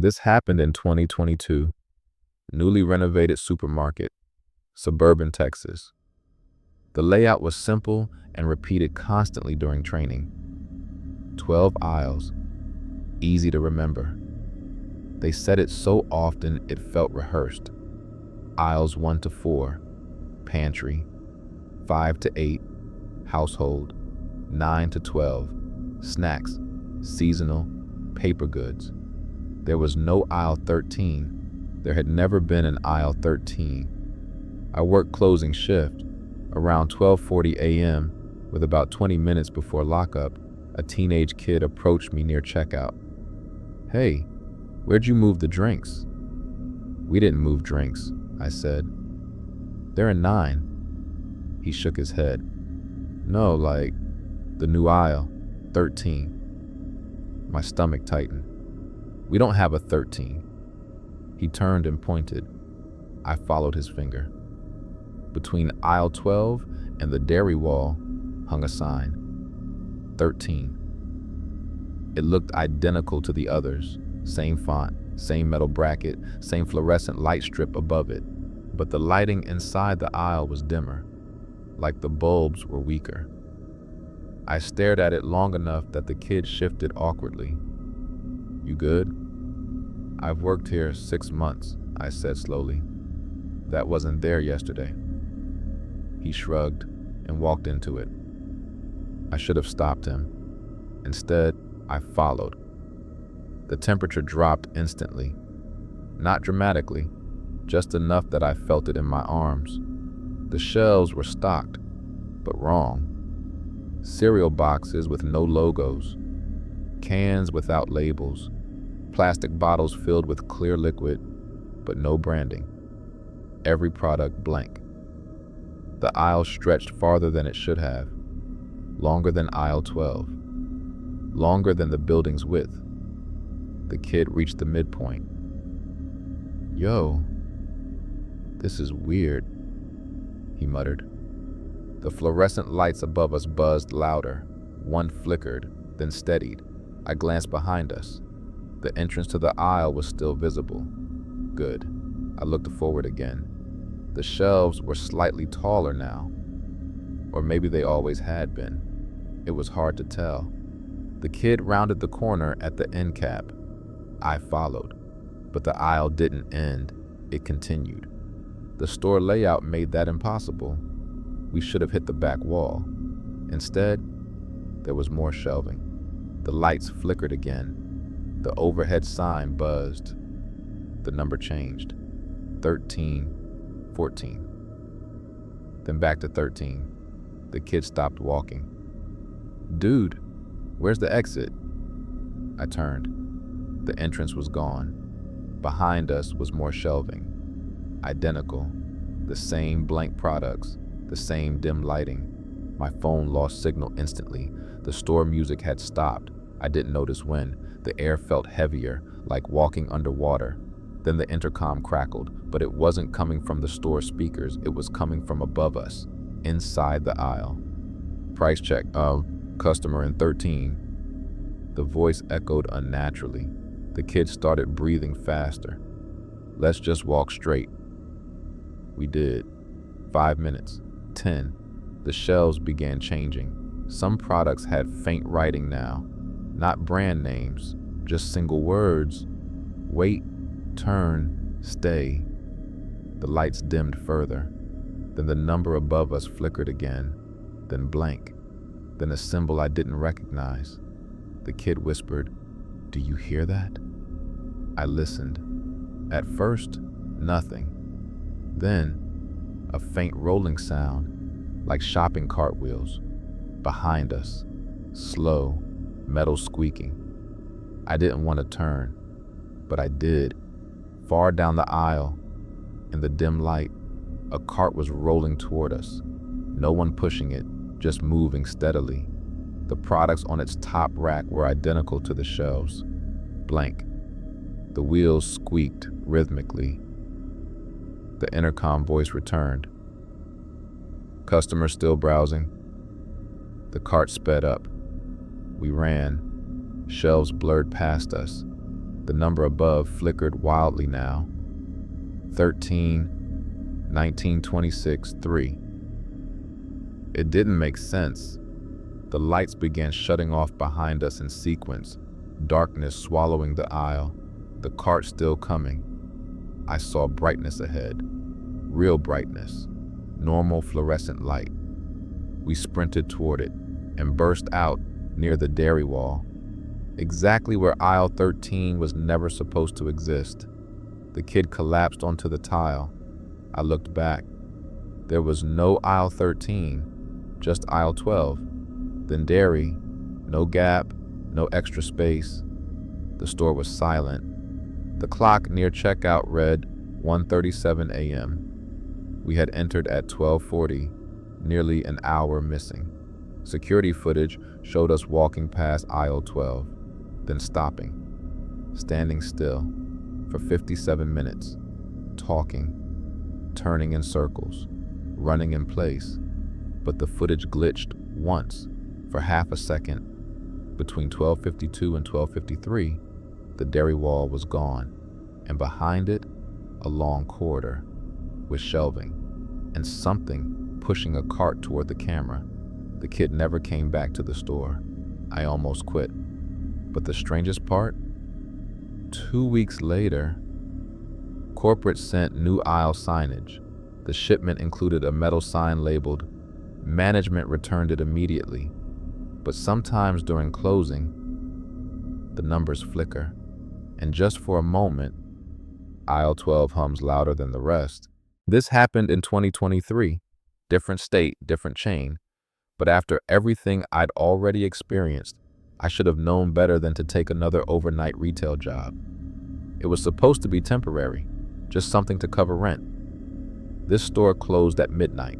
This happened in 2022. Newly renovated supermarket, suburban Texas. The layout was simple and repeated constantly during training. 12 aisles, easy to remember. They said it so often it felt rehearsed. Aisles 1 to 4, pantry. 5 to 8, household. 9 to 12, snacks, seasonal, paper goods. There was no aisle 13. There had never been an aisle 13. I worked closing shift. Around 12:40 a.m., with about 20 minutes before lockup, a teenage kid approached me near checkout. "Hey, where'd you move the drinks?" "We didn't move drinks," I said. "They're in 9. He shook his head. "No, like the new aisle, 13. My stomach tightened. "We don't have a 13. He turned and pointed. I followed his finger. Between aisle 12 and the dairy wall hung a sign. 13. It looked identical to the others. Same font, same metal bracket, same fluorescent light strip above it. But the lighting inside the aisle was dimmer, like the bulbs were weaker. I stared at it long enough that the kid shifted awkwardly. "You good?" "I've worked here 6 months," I said slowly. "That wasn't there yesterday." He shrugged and walked into it. I should have stopped him. Instead, I followed. The temperature dropped instantly. Not dramatically, just enough that I felt it in my arms. The shelves were stocked, but wrong. Cereal boxes with no logos, cans without labels, plastic bottles filled with clear liquid, but no branding. Every product blank. The aisle stretched farther than it should have, longer than aisle 12, longer than the building's width. The kid reached the midpoint. "Yo, this is weird," he muttered. The fluorescent lights above us buzzed louder. One flickered, then steadied. I glanced behind us. The entrance to the aisle was still visible. Good. I looked forward again. The shelves were slightly taller now. Or maybe they always had been. It was hard to tell. The kid rounded the corner at the end cap. I followed. But the aisle didn't end. It continued. The store layout made that impossible. We should have hit the back wall. Instead, there was more shelving. The lights flickered again. The overhead sign buzzed. The number changed. 13, 14. Then back to 13. The kid stopped walking. "Dude, where's the exit?" I turned. The entrance was gone. Behind us was more shelving. Identical. The same blank products. The same dim lighting. My phone lost signal instantly. The store music had stopped. I didn't notice when. The air felt heavier, like walking underwater. Then the intercom crackled, but it wasn't coming from the store speakers. It was coming from above us, inside the aisle. "Price check, customer in 13. The voice echoed unnaturally. The kid started breathing faster. "Let's just walk straight." We did. 5 minutes. 10. The shelves began changing. Some products had faint writing now. Not brand names, just single words. Wait, turn, stay. The lights dimmed further. Then the number above us flickered again. Then blank. Then a symbol I didn't recognize. The kid whispered, "Do you hear that?" I listened. At first, nothing. Then, a faint rolling sound, like shopping cart wheels. Behind us, slow, metal squeaking. I didn't want to turn, but I did. Far down the aisle, in the dim light, a cart was rolling toward us. No one pushing it, just moving steadily. The products on its top rack were identical to the shelves. Blank. The wheels squeaked rhythmically. The intercom voice returned. "Customer still browsing?" The cart sped up. We ran. Shelves blurred past us. The number above flickered wildly now. 13, 1926, 3. It didn't make sense. The lights began shutting off behind us in sequence, darkness swallowing the aisle, the cart still coming. I saw brightness ahead, real brightness, normal fluorescent light. We sprinted toward it and burst out near the dairy wall, exactly where aisle 13 was never supposed to exist. The kid collapsed onto the tile. I looked back. There was no aisle 13, just aisle 12. Then dairy, no gap, no extra space. The store was silent. The clock near checkout read 1:37 a.m. We had entered at 12:40, nearly an hour missing. Security footage showed us walking past aisle 12, then stopping, standing still for 57 minutes, talking, turning in circles, running in place. But the footage glitched once for half a second. Between 12:52 and 12:53, the dairy wall was gone, and behind it, a long corridor with shelving and something pushing a cart toward the camera. The kid never came back to the store. I almost quit. But the strangest part? 2 weeks later, corporate sent new aisle signage. The shipment included a metal sign labeled, "Management returned it immediately." But sometimes during closing, the numbers flicker. And just for a moment, aisle 12 hums louder than the rest. This happened in 2023. Different state, different chain. But after everything I'd already experienced, I should have known better than to take another overnight retail job. It was supposed to be temporary, just something to cover rent. This store closed at midnight,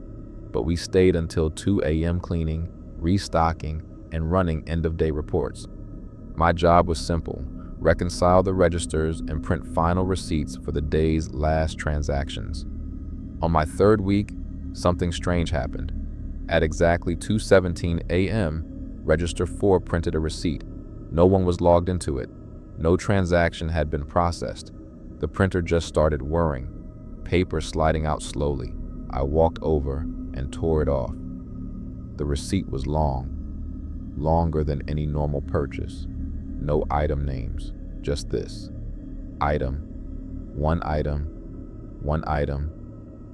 but we stayed until 2 a.m. cleaning, restocking, and running end-of-day reports. My job was simple: reconcile the registers and print final receipts for the day's last transactions. On my third week, something strange happened. At exactly 2:17 a.m., Register 4 printed a receipt. No one was logged into it. No transaction had been processed. The printer just started whirring, paper sliding out slowly. I walked over and tore it off. The receipt was long, longer than any normal purchase. No item names, just this: item, one item, one item,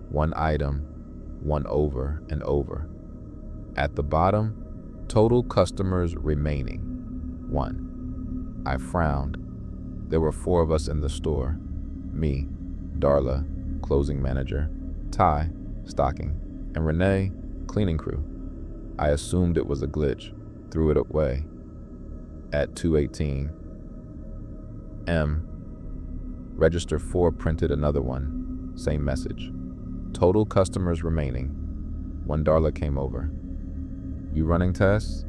one item, one over and over. At the bottom, total customers remaining, 1. I frowned. There were 4 of us in the store. Me, Darla, closing manager, Ty, stocking, and Renee, cleaning crew. I assumed it was a glitch, threw it away. At 2:18 M, Register 4 printed another one, same message. Total customers remaining. When Darla came over. "You running tests?"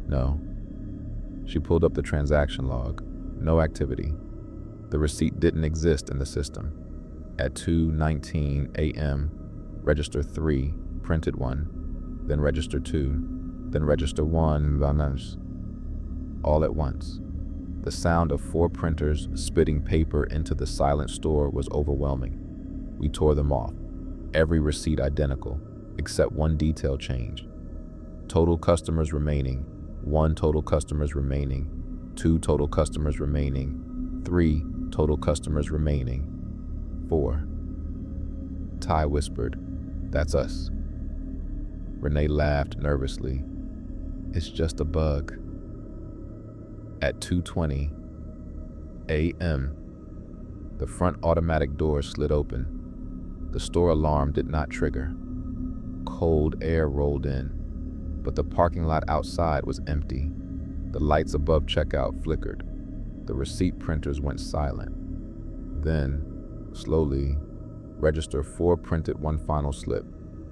"No." She pulled up the transaction log. No activity. The receipt didn't exist in the system. At 2:19 a.m., Register 3 printed one, then Register 2, then Register 1, all at once. The sound of 4 printers spitting paper into the silent store was overwhelming. We tore them off. Every receipt identical, except one detail changed. Total customers remaining, 1 total customers remaining, 2 total customers remaining, 3 total customers remaining, 4. Ty whispered, "That's us." Renee laughed nervously. "It's just a bug." At 2:20 a.m., the front automatic door slid open. The store alarm did not trigger. Cold air rolled in, but the parking lot outside was empty. The lights above checkout flickered. The receipt printers went silent. Then, slowly, Register 4 printed one final slip.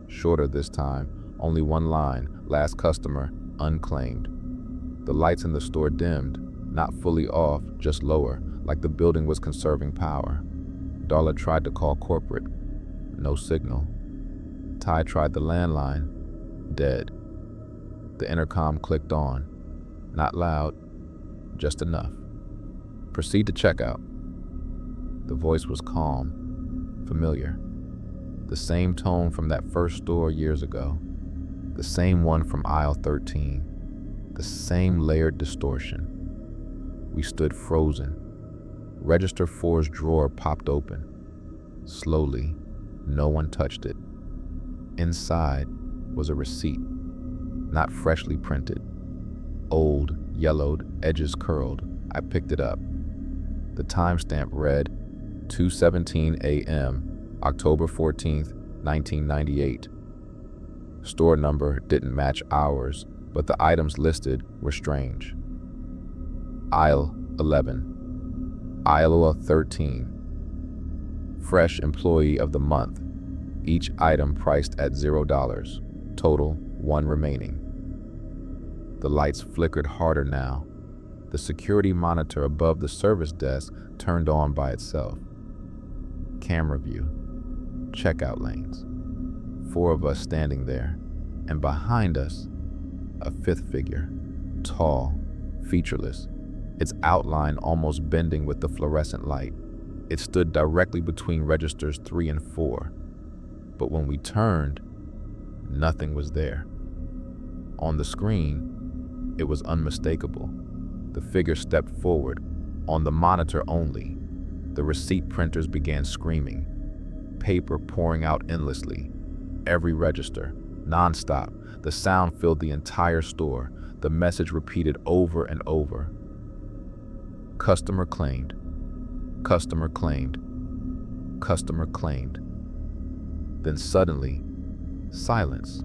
Shorter this time, only one line: "Last customer, unclaimed." The lights in the store dimmed, not fully off, just lower, like the building was conserving power. Darla tried to call corporate. No signal. Ty tried the landline. Dead. The intercom clicked on. Not loud, just enough. Proceed to checkout. The voice was calm, familiar. The same tone from that first store years ago. The same one from aisle 13. The same layered distortion. We stood frozen. Register 4's drawer popped open. Slowly, no one touched it. Inside was a receipt, not freshly printed. Old, yellowed, edges curled. I picked it up. The timestamp read 2:17 a.m., October 14th, 1998. Store number didn't match ours, but the items listed were strange. Aisle 11. Aisle 13. Fresh Employee of the Month. Each item priced at $0. Total, 1 remaining. The lights flickered harder now. The security monitor above the service desk turned on by itself. Camera view. Checkout lanes. 4 of us standing there, and behind us, a 5th figure, tall, featureless, its outline almost bending with the fluorescent light. It stood directly between registers 3 and 4, but when we turned, nothing was there. On the screen, it was unmistakable. The figure stepped forward, on the monitor only. The receipt printers began screaming, paper pouring out endlessly. Every register, non-stop. The sound filled the entire store. The message repeated over and over. Customer claimed. Customer claimed. Customer claimed. Then suddenly, silence.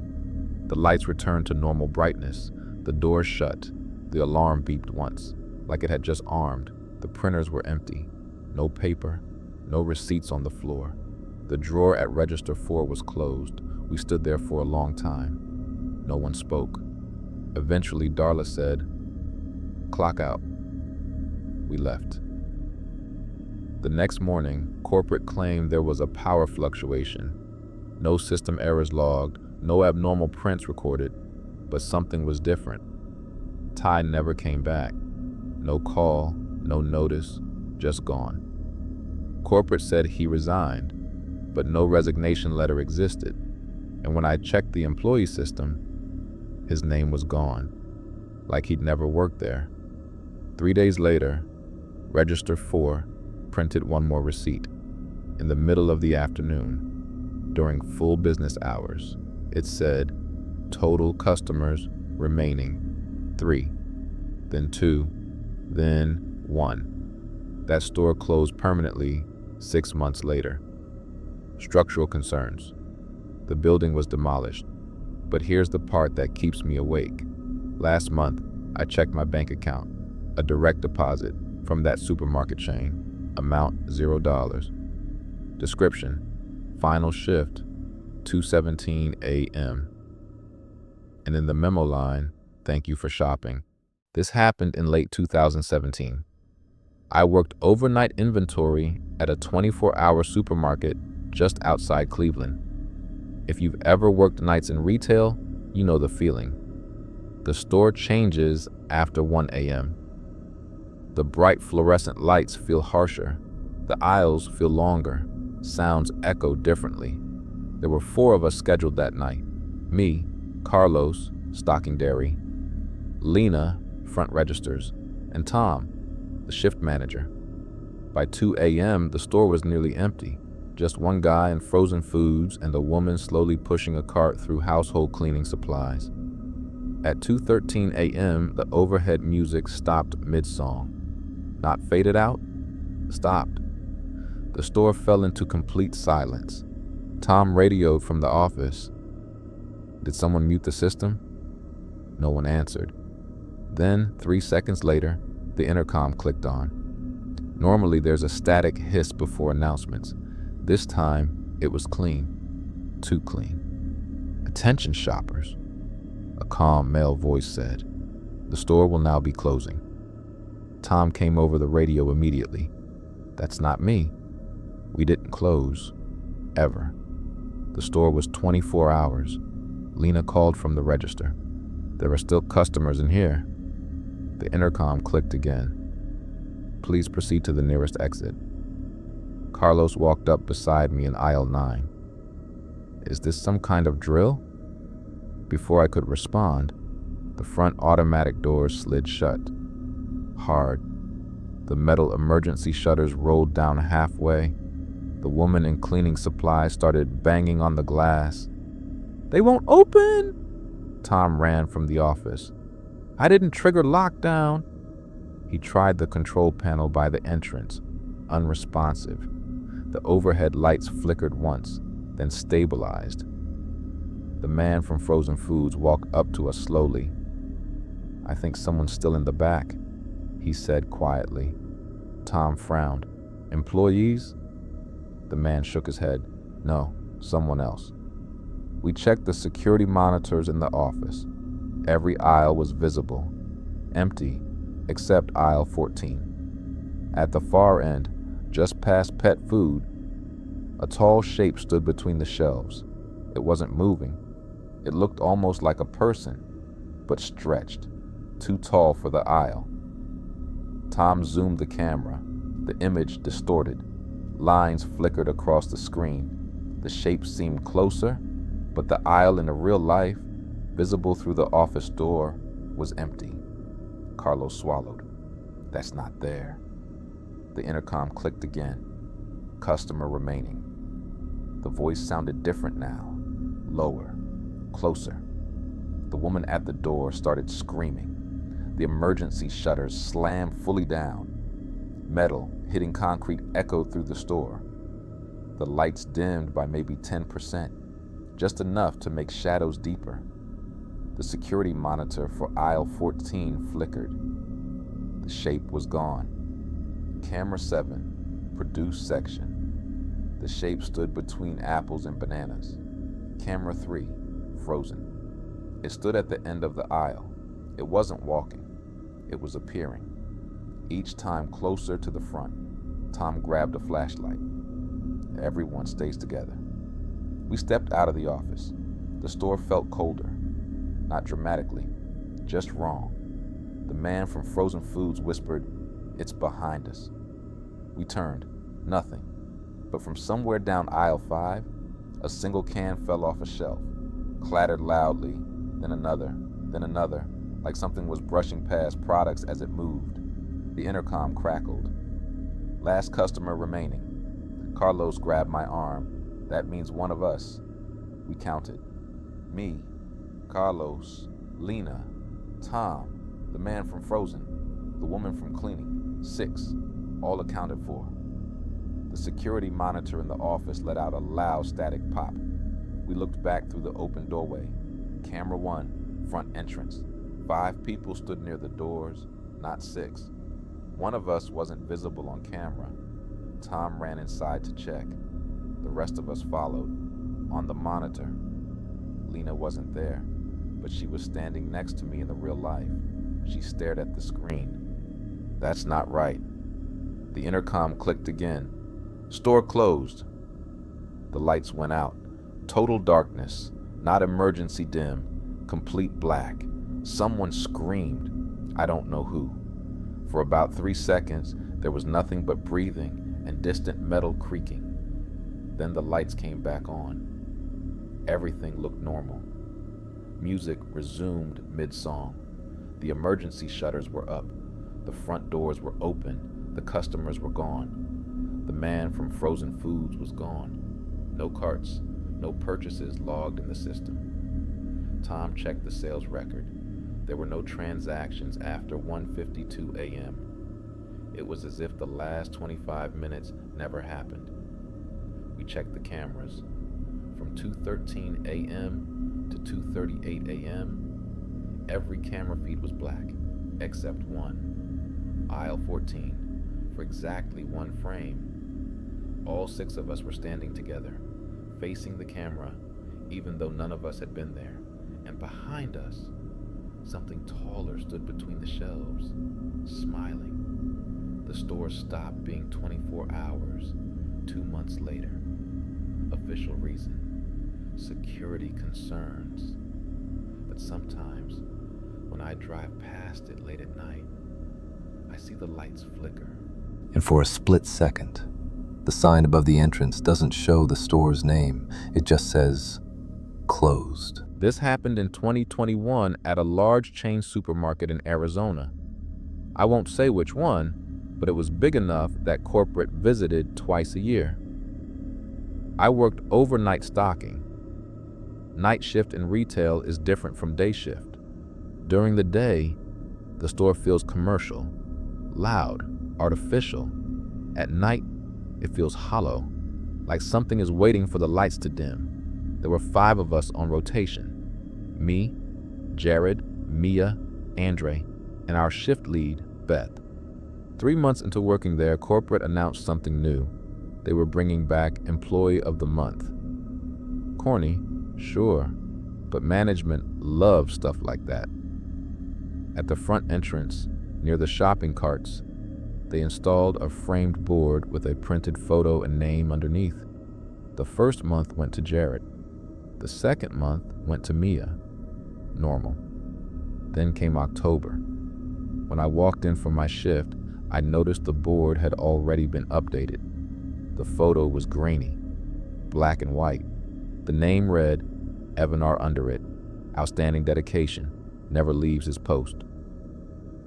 The lights returned to normal brightness. The doors shut. The alarm beeped once, like it had just armed. The printers were empty. No paper, no receipts on the floor. The drawer at register 4 was closed. We stood there for a long time. No one spoke. Eventually, Darla said, "Clock out." We left. The next morning, corporate claimed there was a power fluctuation. No system errors logged, no abnormal prints recorded, but something was different. Ty never came back. No call, no notice, just gone. Corporate said he resigned, but no resignation letter existed. And when I checked the employee system, his name was gone, like he'd never worked there. 3 days later, Register 4 printed one more receipt. In the middle of the afternoon, during full business hours, it said, total customers remaining 3, then 2, then 1. That store closed permanently 6 months later. Structural concerns. The building was demolished. But here's the part that keeps me awake. Last month, I checked my bank account. A direct deposit from that supermarket chain. Amount $0. Description: final shift, 2:17 a.m. And in the memo line, thank you for shopping. This happened in late 2017. I worked overnight inventory at a 24-hour supermarket just outside Cleveland. If you've ever worked nights in retail, you know the feeling. The store changes after 1 a.m. The bright fluorescent lights feel harsher. The aisles feel longer. Sounds echo differently. There were 4 of us scheduled that night. Me, Carlos, stocking dairy, Lena, front registers, and Tom, the shift manager. By 2 a.m., the store was nearly empty. Just one guy and frozen foods and a woman slowly pushing a cart through household cleaning supplies. At 2:13 a.m., the overhead music stopped mid-song. Not faded out, stopped. The store fell into complete silence. Tom radioed from the office. Did someone mute the system? No one answered. Then, 3 seconds later, the intercom clicked on. Normally, there's a static hiss before announcements. This time, it was clean. Too clean. "Attention shoppers," a calm male voice said. "The store will now be closing." Tom came over the radio immediately. "That's not me. We didn't close. Ever. The store was 24 hours. Lena called from the register. There are still customers in here." The intercom clicked again. Please proceed to the nearest exit. Carlos walked up beside me in aisle 9. Is this some kind of drill? Before I could respond, the front automatic doors slid shut. Hard. The metal emergency shutters rolled down halfway. The woman in cleaning supplies started banging on the glass. "They won't open!" Tom ran from the office. "I didn't trigger lockdown." He tried the control panel by the entrance, unresponsive. The overhead lights flickered once, then stabilized. The man from Frozen Foods walked up to us slowly. "I think someone's still in the back," he said quietly. Tom frowned. "Employees?" The man shook his head. "No, someone else." We checked the security monitors in the office. Every aisle was visible, empty, except aisle 14. At the far end, just past pet food, a tall shape stood between the shelves. It wasn't moving. It looked almost like a person, but stretched, too tall for the aisle. Tom zoomed the camera. The image distorted. Lines flickered across the screen. The shape seemed closer, but the aisle in the real life, visible through the office door, was empty. Carlos swallowed. "That's not there." The intercom clicked again. "Customer remaining." The voice sounded different now. Lower. Closer. The woman at the door started screaming. The emergency shutters slammed fully down. Metal hitting concrete echoed through the store. The lights dimmed by maybe 10%, just enough to make shadows deeper. The security monitor for aisle 14 flickered. The shape was gone. Camera 7, produce section. The shape stood between apples and bananas. Camera 3, frozen. It stood at the end of the aisle. It wasn't walking. It was appearing. Each time closer to the front. Tom grabbed a flashlight. Everyone stays together. We stepped out of the office. The store felt colder. Not dramatically, just wrong. The man from Frozen Foods whispered, "It's behind us." We turned. Nothing. But from somewhere down aisle 5, a single can fell off a shelf, clattered loudly, then another, like something was brushing past products as it moved. The intercom crackled. "Last customer remaining." Carlos grabbed my arm. "That means one of us." We counted. Me, Carlos, Lena, Tom, the man from Frozen, the woman from cleaning. 6, all accounted for. The security monitor in the office let out a loud static pop. We looked back through the open doorway. Camera 1, front entrance. 5 people stood near the doors, not 6. One of us wasn't visible on camera. Tom ran inside to check. The rest of us followed. On the monitor, Lena wasn't there, but she was standing next to me in the real life. She stared at the screen. "That's not right." The intercom clicked again. "Store closed." The lights went out. Total darkness, not emergency dim, complete black. Someone screamed. I don't know who. For about 3 seconds, there was nothing but breathing and distant metal creaking. Then the lights came back on. Everything looked normal. Music resumed mid-song. The emergency shutters were up. The front doors were open. The customers were gone. The man from Frozen Foods was gone. No carts, no purchases logged in the system. Tom checked the sales record. There were no transactions after 1:52 a.m. It was as if the last 25 minutes never happened. We checked the cameras. From 2:13 a.m. to 2:38 a.m., every camera feed was black, except one. Aisle 14, for exactly 1 frame. All 6 of us were standing together, facing the camera, even though none of us had been there. And behind us, something taller stood between the shelves, smiling. The store stopped being 24 hours, 2 months later. Official reason: security concerns. But sometimes, when I drive past it late at night, I see the lights flicker, And for a split second, the sign above the entrance doesn't show the store's name. It just says, closed. This happened in 2021 at a large chain supermarket in Arizona. I won't say which one, but it was big enough that corporate visited twice a year. I worked overnight stocking. Night shift in retail is different from day shift. During the day, the store feels commercial, loud, artificial. At night, it feels hollow, like something is waiting for the lights to dim. There were 5 of us on rotation. Me, Jared, Mia, Andre, and our shift lead, Beth. 3 months into working there, corporate announced something new. They were bringing back Employee of the Month. Corny, sure, but management loves stuff like that. At the front entrance, near the shopping carts, they installed a framed board with a printed photo and name underneath. The first month went to Jared. The second month went to Mia. Normal. Then came October. When I walked in for my shift, I noticed the board had already been updated. The photo was grainy, black and white. The name read, Evan R. under it. Outstanding dedication. Never leaves his post.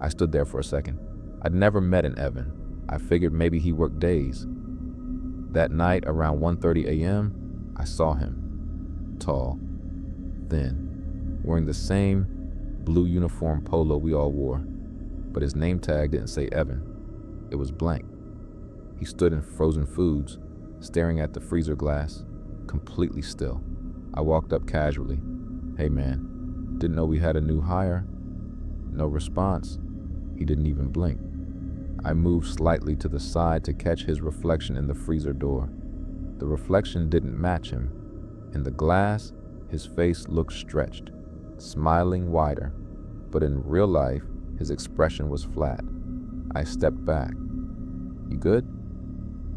I stood there for a second. I'd never met an Evan. I figured maybe he worked days. That night, around 1:30 a.m., I saw him. Tall, thin, wearing the same blue uniform polo we all wore, but his name tag didn't say Evan. It was blank. He stood in frozen foods, staring at the freezer glass, completely still. I walked up casually. Hey man, didn't know we had a new hire. No response. He didn't even blink. I moved slightly to the side to catch his reflection in the freezer door. The reflection didn't match him. In the glass, his face looked stretched, smiling wider, but in real life, his expression was flat. I stepped back. You good?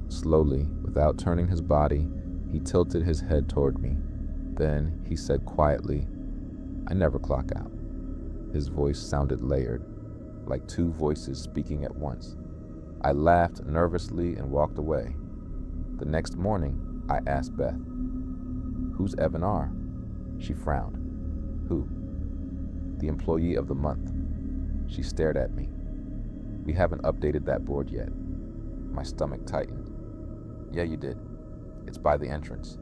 Slowly, without turning his body, he tilted his head toward me. Then he said quietly, I never clock out. His voice sounded layered, like 2 voices speaking at once. I laughed nervously and walked away. The next morning, I asked Beth, Who's Evan R? She frowned. Who? The Employee of the Month. She stared at me. We haven't updated that board yet. My stomach tightened. Yeah, you did. It's by the entrance.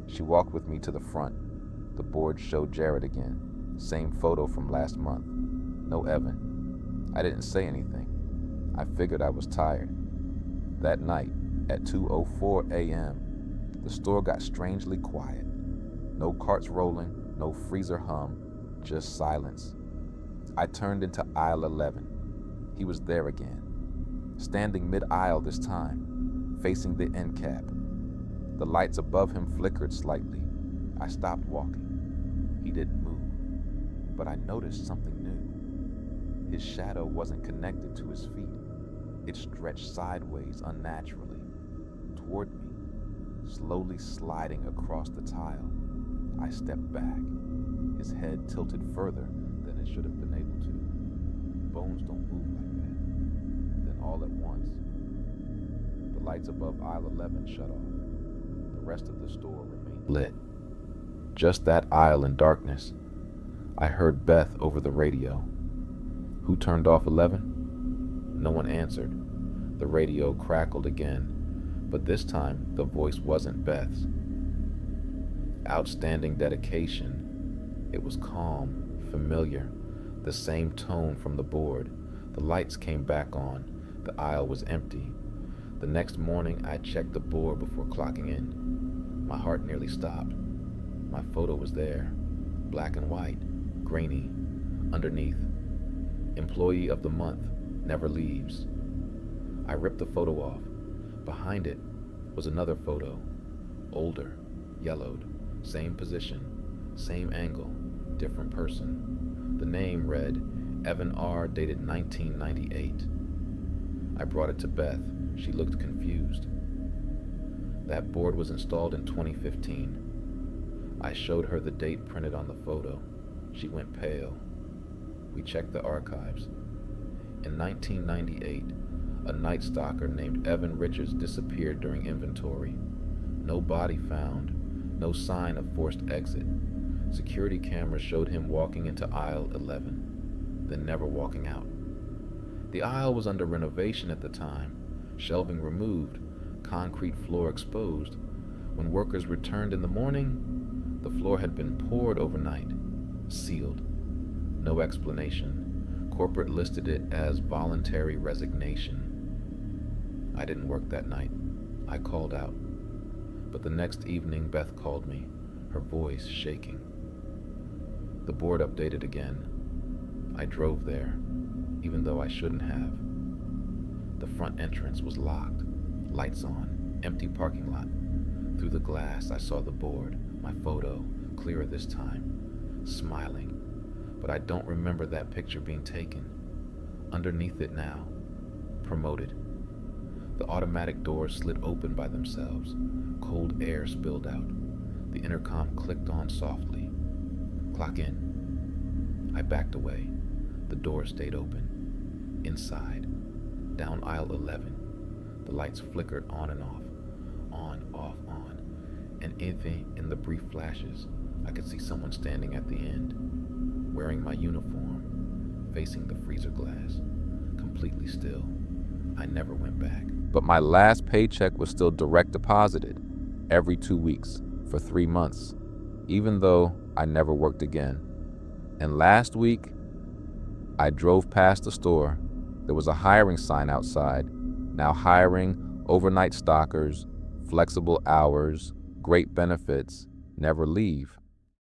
She walked with me to the front. The board showed Jared again. Same photo from last month. No Evan. I didn't say anything. I figured I was tired. That night, at 2:04 a.m., the store got strangely quiet. No carts rolling, no freezer hum, just silence. I turned into aisle 11. He was there again, standing mid-aisle this time, facing the end cap. The lights above him flickered slightly. I stopped walking. He didn't move, but I noticed something new. His shadow wasn't connected to his feet. It stretched sideways unnaturally, toward me, slowly sliding across the tile. I stepped back, his head tilted further than it should have been able to. Bones don't move like that. Then all at once, the lights above aisle 11 shut off. The rest of the store remained lit. Just that aisle in darkness. I heard Beth over the radio. Who turned off 11? No one answered. The radio crackled again, but this time the voice wasn't Beth's. Outstanding dedication. It was calm, familiar, the same tone from the board. The lights came back on. The aisle was empty. The next morning, I checked the board before clocking in. My heart nearly stopped. My photo was there, black and white, grainy, underneath. Employee of the Month, never leaves. I ripped the photo off. Behind it was another photo, older, yellowed, same position, same angle, different person. The name read, Evan R. dated 1998. I brought it to Beth. She looked confused. That board was installed in 2015. I showed her the date printed on the photo. She went pale. We checked the archives. In 1998, A night stalker named Evan Richards disappeared during inventory. No body found, no sign of forced exit. Security cameras showed him walking into aisle 11, then never walking out. The aisle was under renovation at the time, shelving removed, concrete floor exposed. When workers returned in the morning, the floor had been poured overnight, sealed. No explanation. Corporate listed it as voluntary resignation. I didn't work that night. I called out. But the next evening, Beth called me, her voice shaking. The board updated again. I drove there, even though I shouldn't have. The front entrance was locked, lights on, empty parking lot. Through the glass, I saw the board, my photo, clearer this time, smiling. But I don't remember that picture being taken. Underneath it now, promoted. The automatic doors slid open by themselves. Cold air spilled out. The intercom clicked on softly. Clock in. I backed away. The door stayed open. Inside, down aisle 11, the lights flickered on and off, on, off, on. And even in the brief flashes, I could see someone standing at the end, wearing my uniform, facing the freezer glass, completely still. I never went back. But my last paycheck was still direct deposited every 2 weeks for 3 months, even though I never worked again. And last week, I drove past the store. There was a hiring sign outside, now hiring overnight stalkers, flexible hours, great benefits, never leave.